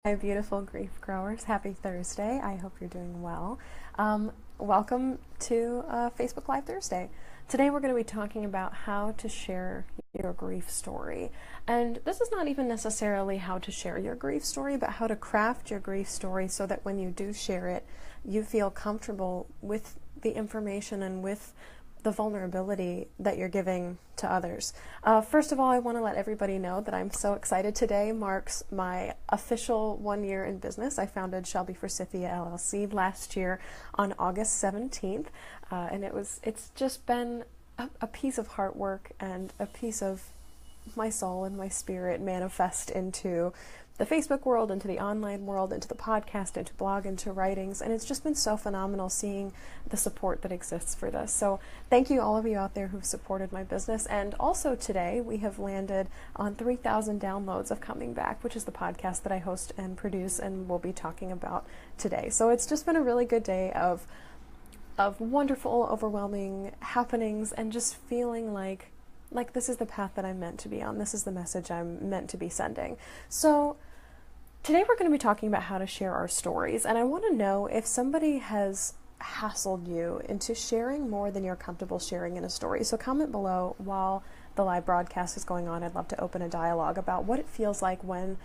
Hi, beautiful grief growers. Happy Thursday. I hope you're doing well. Welcome to Facebook Live Thursday. Today we're going to be talking about how to share your grief story. And this is not even necessarily how to share your grief story, but how to craft your grief story so that when you do share it, you feel comfortable with the information and with the vulnerability that you're giving to others. First of all, I want to let everybody know that I'm so excited. Today marks my official 1 year in business. I founded Shelby Forsythia LLC last year on August 17th, and it's just been a piece of hard work and a piece of my soul and my spirit manifest into the Facebook world, into the online world, into the podcast, into blog, into writings, and it's just been so phenomenal seeing the support that exists for this. So thank you all of you out there who've supported my business. And also today we have landed on 3,000 downloads of Coming Back, which is the podcast that I host and produce and will be talking about today. So it's just been a really good day of wonderful, overwhelming happenings and just feeling like this is the path that I'm meant to be on. This is the message I'm meant to be sending. So today we're going to be talking about how to share our stories, and I want to know if somebody has hassled you into sharing more than you're comfortable sharing in a story. So comment below while the live broadcast is going on. I'd love to open a dialogue about what it feels like when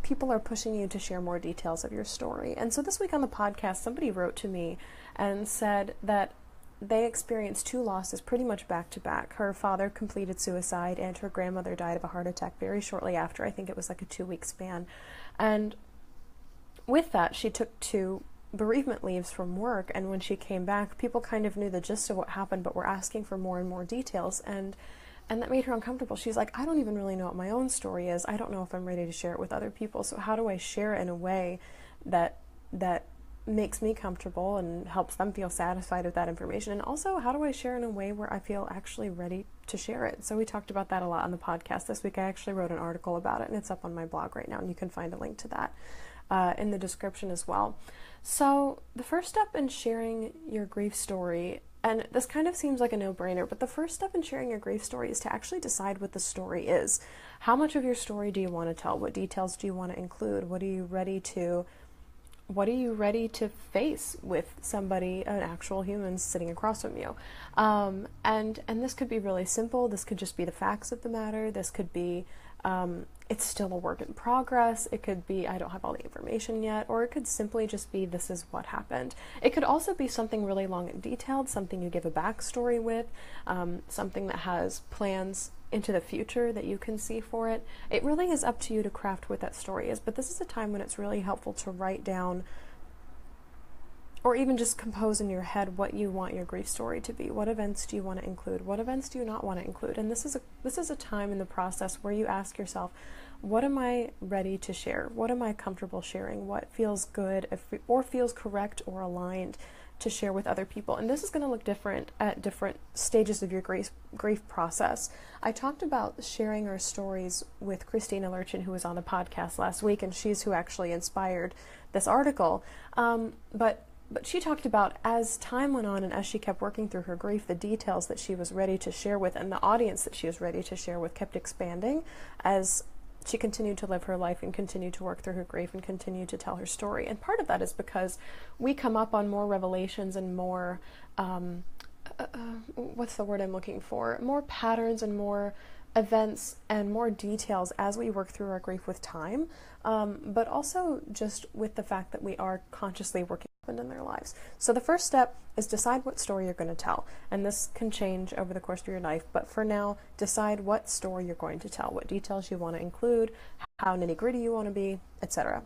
people are pushing you to share more details of your story. And so this week on the podcast, somebody wrote to me and said that they experienced two losses pretty much back to back. Her father completed suicide and her grandmother died of a heart attack very shortly after. I think it was like a 2-week span. And with that, she took 2 bereavement leaves from work, and when she came back, people kind of knew the gist of what happened but were asking for more and more details, and that made her uncomfortable. She's like, I don't even really know what my own story is. I don't know if I'm ready to share it with other people. So how do I share it in a way that makes me comfortable and helps them feel satisfied with that information? And also, how do I share in a way where I feel actually ready to share it? So we talked about that a lot on the podcast this week. I actually wrote an article about it, and it's up on my blog right now, and you can find a link to that in the description as well. So the first step in sharing your grief story, and this kind of seems like a no-brainer, but the first step in sharing your grief story is to actually decide what the story is. How much of your story do you want to tell? What details do you want to include? What are you ready to face with somebody, an actual human sitting across from you? And this could be really simple. This could just be the facts of the matter. This could be it's still a work in progress. It could be I don't have all the information yet, or it could simply just be this is what happened. It could also be something really long and detailed, something you give a backstory with, something that has plans into the future that you can see for it. It really is up to you to craft what that story is, but this is a time when it's really helpful to write down or even just compose in your head what you want your grief story to be. What events do you want to include? What events do you not want to include? And this is a time in the process where you ask yourself, what am I ready to share? What am I comfortable sharing? What feels good or feels correct or aligned to share with other people? And this is going to look different at different stages of your grief process. I talked about sharing our stories with Christina Lurchin, who was on the podcast last week, and she's who actually inspired this article. But she talked about, as time went on and as she kept working through her grief, the details that she was ready to share with and the audience that she was ready to share with kept expanding as she continued to live her life and continued to work through her grief and continued to tell her story. And part of that is because we come up on more revelations and more, what's the word I'm looking for? More patterns and more events and more details as we work through our grief with time, but also just with the fact that we are consciously working in their lives. So the first step is decide what story you're going to tell, and this can change over the course of your life, but for now, decide what story you're going to tell, what details you want to include, how nitty-gritty you want to be, etc.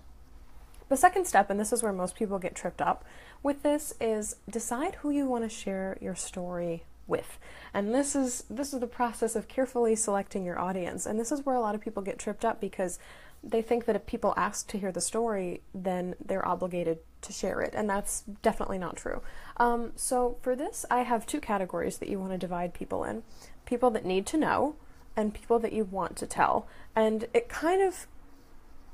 The second step, and this is where most people get tripped up with this, is decide who you want to share your story with. And this is the process of carefully selecting your audience, and this is where a lot of people get tripped up because they think that if people ask to hear the story, then they're obligated to share it, and that's definitely not true. So for this, I have 2 categories that you want to divide people in: people that need to know and people that you want to tell. And it kind of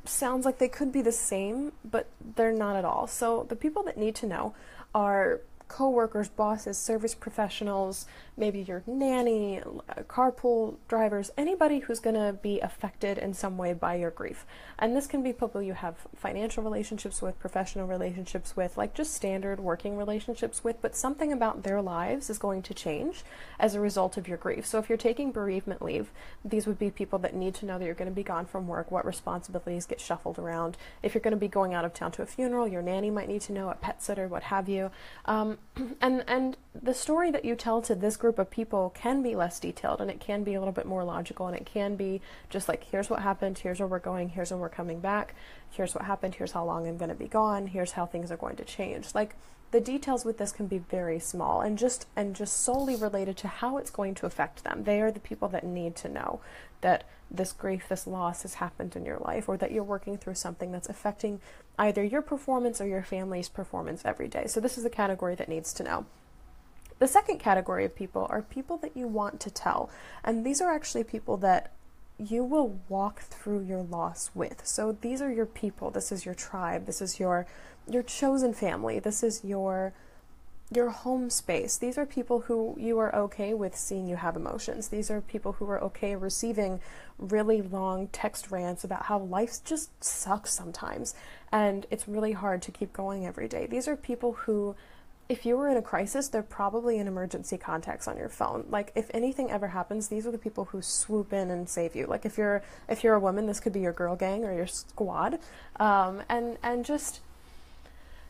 sounds like they could be the same, but they're not at all. So the people that need to know are co-workers, bosses, service professionals, maybe your nanny, carpool drivers, anybody who's going to be affected in some way by your grief. And this can be people you have financial relationships with, professional relationships with, like just standard working relationships with, but something about their lives is going to change as a result of your grief. So if you're taking bereavement leave, these would be people that need to know that you're going to be gone from work, what responsibilities get shuffled around. If you're going to be going out of town to a funeral, your nanny might need to know, a pet sitter, what have you. And the story that you tell to this group of people can be less detailed, and it can be a little bit more logical, and it can be just like, here's what happened, here's where we're going, here's when we're coming back, here's what happened, here's how long I'm going to be gone, here's how things are going to change. Like, the details with this can be very small and just solely related to how it's going to affect them. They are the people that need to know that this grief, this loss has happened in your life, or that you're working through something that's affecting either your performance or your family's performance every day. So this is a category that needs to know. The second category of people are people that you want to tell. And these are actually people that you will walk through your loss with. So these are your people. This is your tribe. This is your chosen family. This is your home space. These are people who you are okay with seeing you have emotions. These are people who are okay receiving really long text rants about how life just sucks sometimes and it's really hard to keep going every day. These are people who, if you were in a crisis, they're probably in emergency contacts on your phone. Like, if anything ever happens, these are the people who swoop in and save you. Like, if you're a woman, this could be your girl gang or your squad. And just,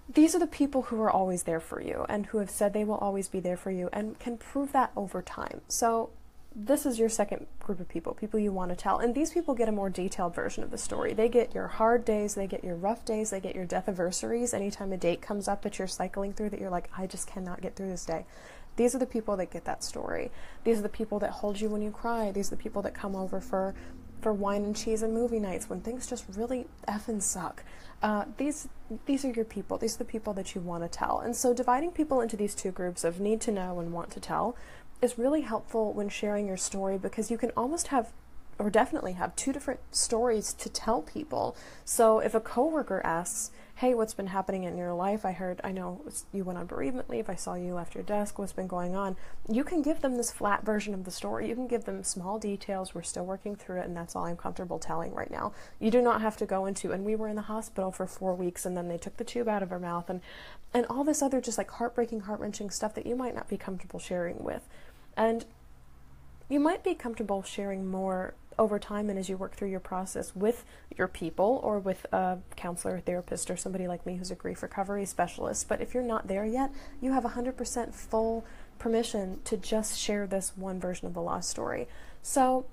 these are the people who are always there for you and who have said they will always be there for you and can prove that over time. So this is your second group of people you want to tell. And these people get a more detailed version of the story. They get your hard days, they get your rough days, they get your death anniversaries. Anytime a date comes up that you're cycling through that you're like, I just cannot get through this day. These are the people that get that story. These are the people that hold you when you cry. These are the people that come over for wine and cheese and movie nights when things just really effing suck. These are your people. These are the people that you want to tell. And so dividing people into these two groups of need to know and want to tell is really helpful when sharing your story, because you can almost have, or definitely have, two different stories to tell people. So if a coworker asks, hey, what's been happening in your life? I know you went on bereavement leave. I saw you left your desk. What's been going on? You can give them this flat version of the story. You can give them small details. We're still working through it, and that's all I'm comfortable telling right now. You do not have to go into, and we were in the hospital for 4 weeks, and then they took the tube out of our mouth, and all this other just like heartbreaking, heart-wrenching stuff that you might not be comfortable sharing with. And you might be comfortable sharing more over time and as you work through your process with your people or with a counselor, therapist, or somebody like me who's a grief recovery specialist. But if you're not there yet, you have 100% full permission to just share this one version of the lost story. So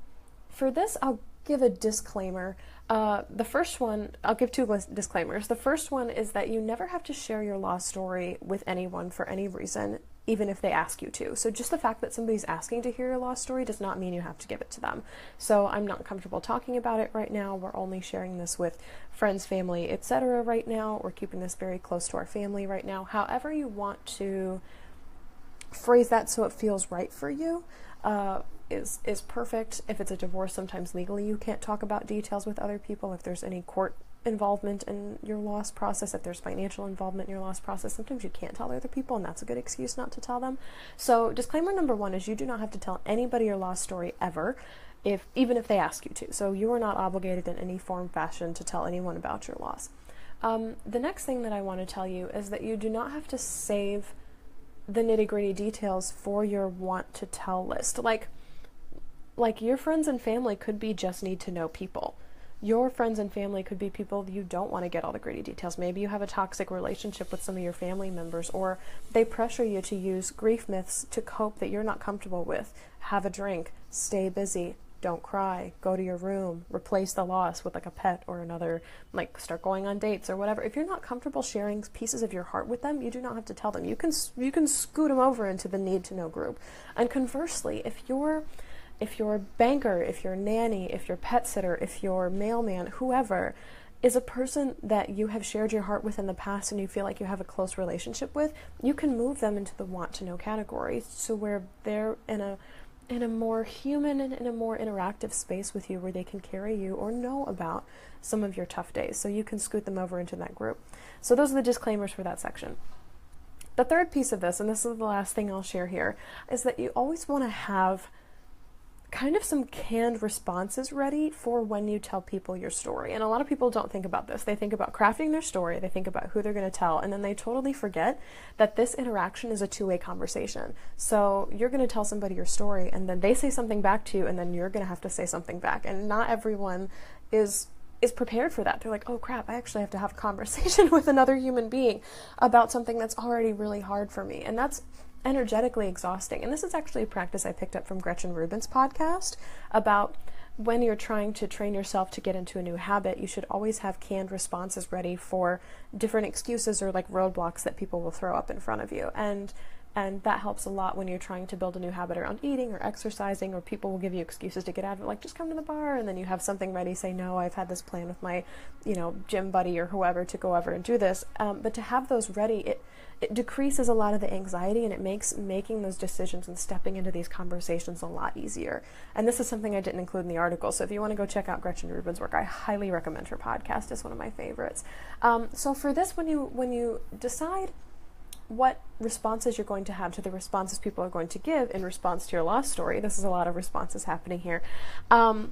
for this, I'll give a disclaimer. The first one, I'll give two disclaimers. The first one is that you never have to share your lost story with anyone for any reason, even if they ask you to. So just the fact that somebody's asking to hear your lost story does not mean you have to give it to them. So I'm not comfortable talking about it right now. We're only sharing this with friends, family, etc. right now. We're keeping this very close to our family right now. However you want to phrase that so it feels right for you is perfect. If it's a divorce, sometimes legally you can't talk about details with other people. If there's any court involvement in your loss process, if there's financial involvement in your loss process, sometimes you can't tell other people, and that's a good excuse not to tell them. So disclaimer number one is you do not have to tell anybody your loss story ever, even if they ask you to. So you are not obligated in any form, fashion to tell anyone about your loss. The next thing that I want to tell you is that you do not have to save the nitty-gritty details for your want to tell list. Like your friends and family could be just need to know people. Your friends and family could be people you don't want to get all the gritty details. Maybe you have a toxic relationship with some of your family members, or they pressure you to use grief myths to cope that you're not comfortable with. Have a drink, stay busy, don't cry, go to your room, replace the loss with like a pet or another, like start going on dates or whatever. If you're not comfortable sharing pieces of your heart with them, you do not have to tell them. You can scoot them over into the need to know group. And conversely, if your banker, if your nanny, if your pet sitter, if your mailman, whoever is a person that you have shared your heart with in the past and you feel like you have a close relationship with, you can move them into the want to know category, so where they're in a more human and in a more interactive space with you where they can carry you or know about some of your tough days. So you can scoot them over into that group. So those are the disclaimers for that section. The third piece of this, and this is the last thing I'll share here, is that you always want to have kind of some canned responses ready for when you tell people your story. And a lot of people don't think about this. They think about crafting their story, they think about who they're going to tell, and then they totally forget that this interaction is a two-way conversation. So you're going to tell somebody your story, and then they say something back to you, and then you're going to have to say something back. And not everyone is prepared for that. They're like, oh crap, I actually have to have a conversation with another human being about something that's already really hard for me. And that's energetically exhausting. And this is actually a practice I picked up from Gretchen Rubin's podcast about when you're trying to train yourself to get into a new habit, you should always have canned responses ready for different excuses or like roadblocks that people will throw up in front of you. And that helps a lot when you're trying to build a new habit around eating or exercising, or people will give you excuses to get out of it, like just come to the bar, and then you have something ready, say, no, I've had this plan with my, gym buddy or whoever to go over and do this. But to have those ready, it decreases a lot of the anxiety, and it makes making those decisions and stepping into these conversations a lot easier. And this is something I didn't include in the article, so if you want to go check out Gretchen Rubin's work, I highly recommend her podcast. It's one of my favorites. So for this, when you decide what responses you're going to have to the responses people are going to give in response to your lost story, this is a lot of responses happening here, I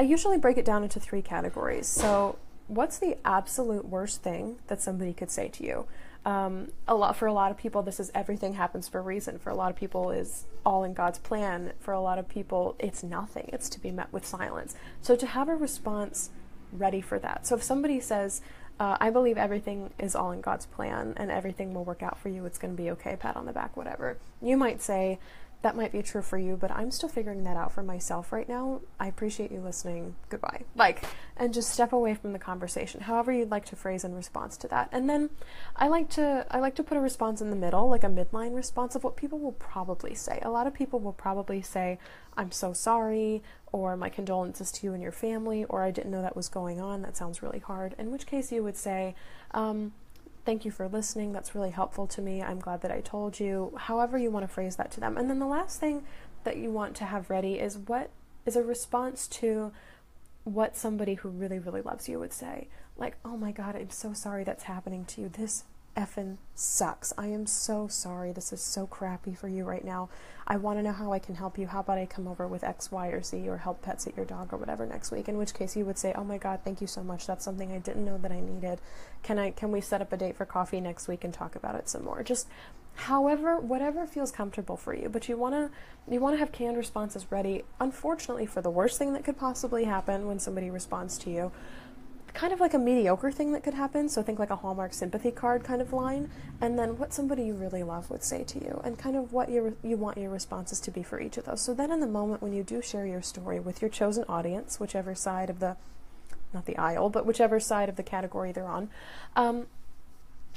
usually break it down into 3 categories. So what's the absolute worst thing that somebody could say to you? For a lot of people, this is everything happens for a reason. For a lot of people, is all in God's plan. For a lot of people, it's nothing. It's to be met with silence. So to have a response ready for that. So if somebody says, I believe everything is all in God's plan and everything will work out for you, it's going to be okay, pat on the back, whatever. You might say, that might be true for you, but I'm still figuring that out for myself right now. I appreciate you listening. Goodbye. And just step away from the conversation, however you'd like to phrase in response to that. And then I like to put a response in the middle, like a midline response of what people will probably say. A lot of people will probably say, I'm so sorry, or my condolences to you and your family, or I didn't know that was going on. That sounds really hard. In which case you would say, thank you for listening. That's really helpful to me. I'm glad that I told you. However you want to phrase that to them. And then the last thing that you want to have ready is what is a response to what somebody who really, really loves you would say. Like, oh my God, I'm so sorry that's happening to you. This effing sucks. I am so sorry. This is so crappy for you right now. I want to know how I can help you. How about I come over with X, Y, or Z, or help pet sit your dog or whatever next week? In which case you would say, oh my God, thank you so much. That's something I didn't know that I needed. Can we set up a date for coffee next week and talk about it some more? Just whatever feels comfortable for you. But you want to have canned responses ready, unfortunately, for the worst thing that could possibly happen when somebody responds to you. Kind of like a mediocre thing that could happen, so think like a Hallmark sympathy card kind of line, and then what somebody you really love would say to you, and kind of what you want your responses to be for each of those. So then in the moment when you do share your story with your chosen audience, whichever side of not the aisle, but whichever side of the category they're on,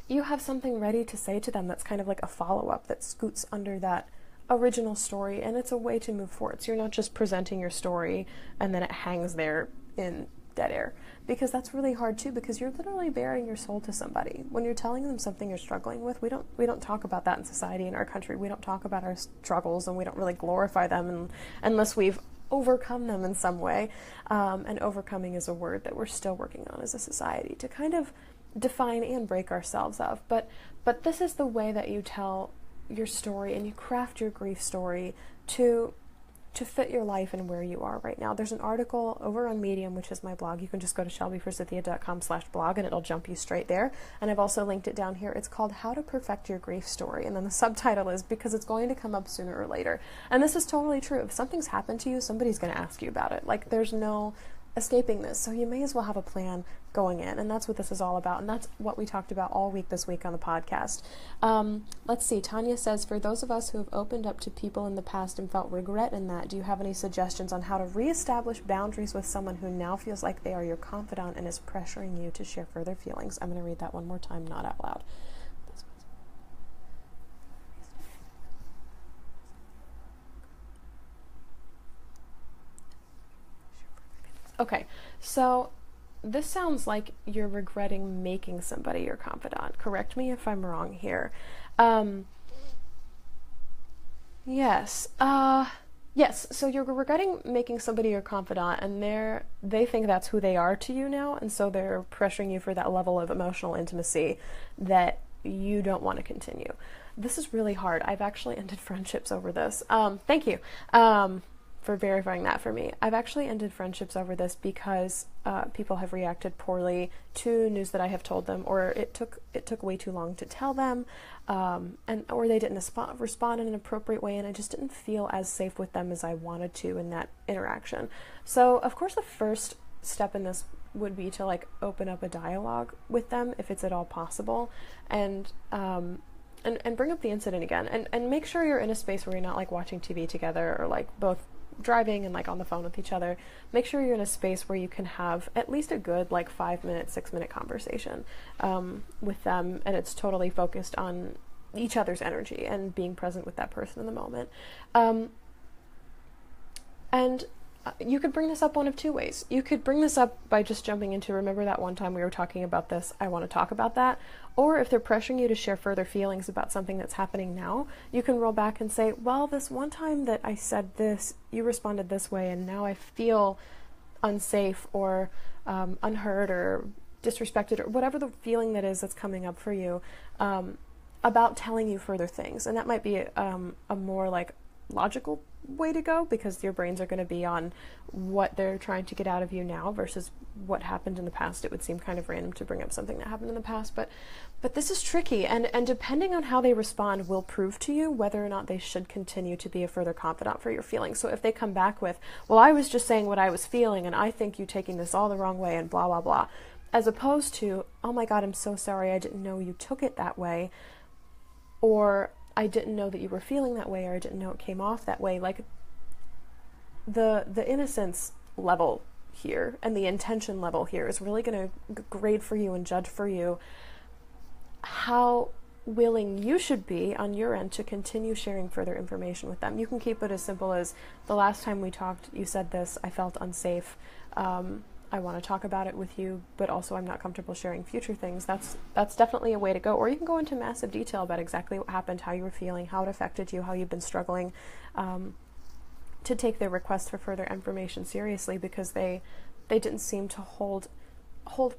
you have something ready to say to them that's kind of like a follow-up that scoots under that original story, and it's a way to move forward. So you're not just presenting your story and then it hangs there in dead air, because that's really hard too, because you're literally bearing your soul to somebody. When you're telling them something you're struggling with, we don't talk about that in society, in our country. We don't talk about our struggles, and we don't really glorify them unless we've overcome them in some way. And overcoming is a word that we're still working on as a society to kind of define and break ourselves of. But this is the way that you tell your story, and you craft your grief story to fit your life and where you are right now. There's an article over on Medium, which is my blog. You can just go to shelbyforsythia.com/blog and it'll jump you straight there. And I've also linked it down here. It's called How to Perfect Your Grief Story. And then the subtitle is because it's going to come up sooner or later. And this is totally true. If something's happened to you, somebody's going to ask you about it. Like, there's no escaping this. So you may as well have a plan going in. And that's what this is all about. And that's what we talked about all week this week on the podcast. Let's see. Tanya says, for those of us who have opened up to people in the past and felt regret in that, do you have any suggestions on how to reestablish boundaries with someone who now feels like they are your confidant and is pressuring you to share further feelings? I'm going to read that one more time, not out loud. Okay, so this sounds like you're regretting making somebody your confidant. Correct me if I'm wrong here. Yes. Yes, so you're regretting making somebody your confidant, and they think that's who they are to you now, and so they're pressuring you for that level of emotional intimacy that you don't want to continue. This is really hard. I've actually ended friendships over this. Thank you for verifying that for me. I've actually ended friendships over this because people have reacted poorly to news that I have told them, or it took way too long to tell them, or they didn't respond in an appropriate way, and I just didn't feel as safe with them as I wanted to in that interaction. So of course the first step in this would be to like open up a dialogue with them if it's at all possible, and bring up the incident again, and make sure you're in a space where you're not like watching TV together or like both driving and like on the phone with each other. Make sure you're in a space where you can have at least a good like 5-minute, 6-minute conversation with them, and it's totally focused on each other's energy and being present with that person in the moment. And you could bring this up one of two ways. You could bring this up by just jumping into, remember that one time we were talking about this, I want to talk about that. Or if they're pressuring you to share further feelings about something that's happening now, you can roll back and say, well, this one time that I said this, you responded this way, and now I feel unsafe or unheard or disrespected, or whatever the feeling that is that's coming up for you, about telling you further things. And that might be a more like logical way to go, because your brains are going to be on what they're trying to get out of you now versus what happened in the past. It would seem kind of random to bring up something that happened in the past, but this is tricky, and depending on how they respond will prove to you whether or not they should continue to be a further confidant for your feelings. So if they come back with, well, I was just saying what I was feeling, and I think you taking this all the wrong way, and blah blah blah, as opposed to, oh my god, I'm so sorry, I didn't know you took it that way, or I didn't know that you were feeling that way, or I didn't know it came off that way. Like the innocence level here and the intention level here is really going to grade for you and judge for you how willing you should be on your end to continue sharing further information with them. You can keep it as simple as, the last time we talked, you said this, I felt unsafe. I want to talk about it with you, but also I'm not comfortable sharing future things. That's definitely a way to go. Or you can go into massive detail about exactly what happened, how you were feeling, how it affected you, how you've been struggling, to take their request for further information seriously, because they didn't seem to hold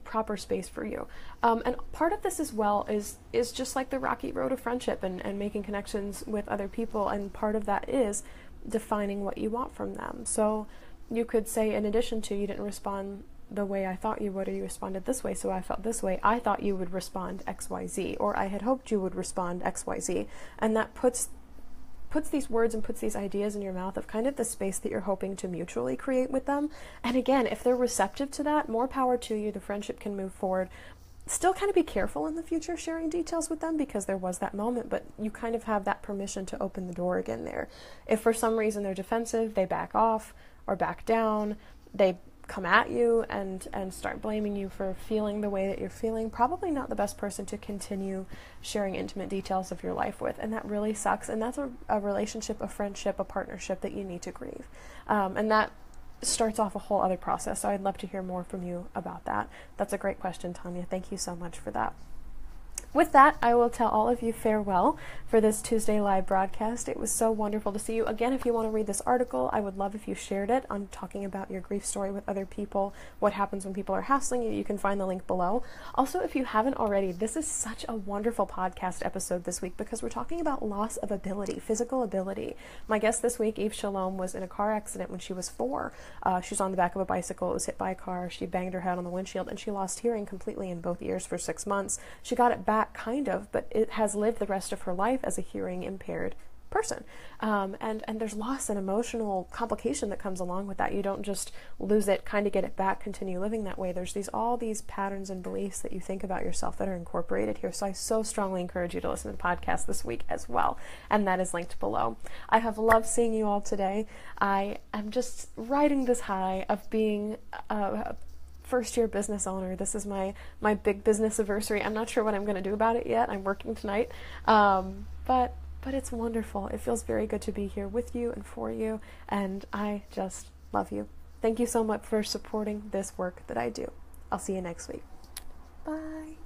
proper space for you. And part of this as well is just like the rocky road of friendship and making connections with other people, and part of that is defining what you want from them. So you could say, in addition to, you didn't respond the way I thought you would, or you responded this way, so I felt this way. I thought you would respond XYZ, or I had hoped you would respond XYZ. And that puts these words and puts these ideas in your mouth of kind of the space that you're hoping to mutually create with them. And again, if they're receptive to that, more power to you. The friendship can move forward. Still kind of be careful in the future sharing details with them, because there was that moment, but you kind of have that permission to open the door again there. If for some reason they're defensive, they back off or back down, they come at you and start blaming you for feeling the way that you're feeling, probably not the best person to continue sharing intimate details of your life with. And that really sucks. And that's a relationship, a friendship, a partnership that you need to grieve. And that starts off a whole other process. So I'd love to hear more from you about that. That's a great question, Tanya. Thank you so much for that. With that, I will tell all of you farewell for this Tuesday live broadcast. It was so wonderful to see you. Again, if you want to read this article, I would love if you shared it on talking about your grief story with other people, what happens when people are hassling you. You can find the link below. Also, if you haven't already, this is such a wonderful podcast episode this week, because we're talking about loss of ability, physical ability. My guest this week, Eve Shalom, was in a car accident when she was 4. She was on the back of a bicycle, was hit by a car, she banged her head on the windshield, and she lost hearing completely in both ears for 6 months. She got it back, kind of, but it has lived the rest of her life as a hearing impaired person. And there's loss and emotional complication that comes along with that. You don't just lose it, kind of get it back, continue living that way. There's all these patterns and beliefs that you think about yourself that are incorporated here. So I so strongly encourage you to listen to the podcast this week as well. And that is linked below. I have loved seeing you all today. I am just riding this high of being first-year business owner. This is my big business anniversary. I'm not sure what I'm going to do about it yet. I'm working tonight, but it's wonderful. It feels very good to be here with you and for you, and I just love you. Thank you so much for supporting this work that I do. I'll see you next week. Bye.